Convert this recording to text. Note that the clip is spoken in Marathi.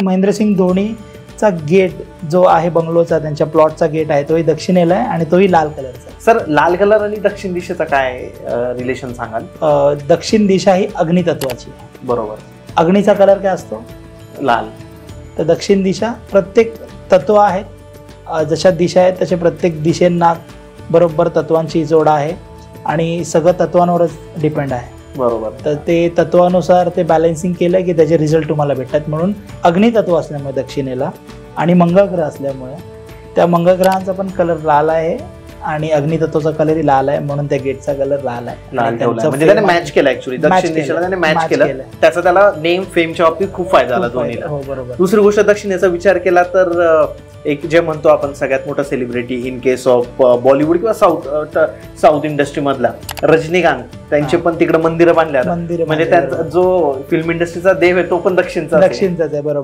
महेंद्रसिंग धोनीचा गेट जो आहे बंगलोचा, त्यांच्या प्लॉटचा गेट आहे, तोही दक्षिणेला आहे आणि तोही लाल कलरचा आहे. सर, लाल कलर आणि दक्षिण दिशेचा काय रिलेशन सांगाल? दक्षिण दिशा ही अग्नितत्वाची आहे. बरोबर. अग्नीचा कलर काय असतो? लाल. तर दक्षिण दिशा प्रत्येक तत्व आहेत, जशा दिशा आहेत तसे प्रत्येक दिशेंना बरोबर तत्वांची जोड आहे आणि सगळं तत्वांवरच डिपेंड आहे. बरोबर. तर ते तत्वानुसार ते बॅलन्सिंग केलं की त्याचे रिझल्ट तुम्हाला भेटतात. म्हणून अग्नितत्व असल्यामुळे दक्षिणेला आणि मंगळ ग्रह असल्यामुळे त्या मंगळ ग्रहांचा पण कलर लाल आहे आणि अग्नितत्वाचा कलरही लाल आहे, म्हणून त्या गेटचा कलर लाल आहे. लाल ठेवला म्हणजे त्याने मॅच केला ऍक्च्युअली. दक्षिण दिशेला त्याने मॅच केलं, त्याचा त्याला नेम फेमच्या बाबतीत खूप फायदा झाला दोन्हीला. हो, बरोबर. दुसरी गोष्ट, दक्षिणेचा विचार केला तर एक जे म्हणतो आपण सगळ्यात मोठा celebrity in case of Bollywood किंवा साऊथ इंडस्ट्री मधला रजनीकांत, त्यांचे पण तिकडे मंदिरं बांधल्या. म्हणजे त्यात जो फिल्म इंडस्ट्रीचा देव आहे तो पण दक्षिणचाच आहे. बरोबर.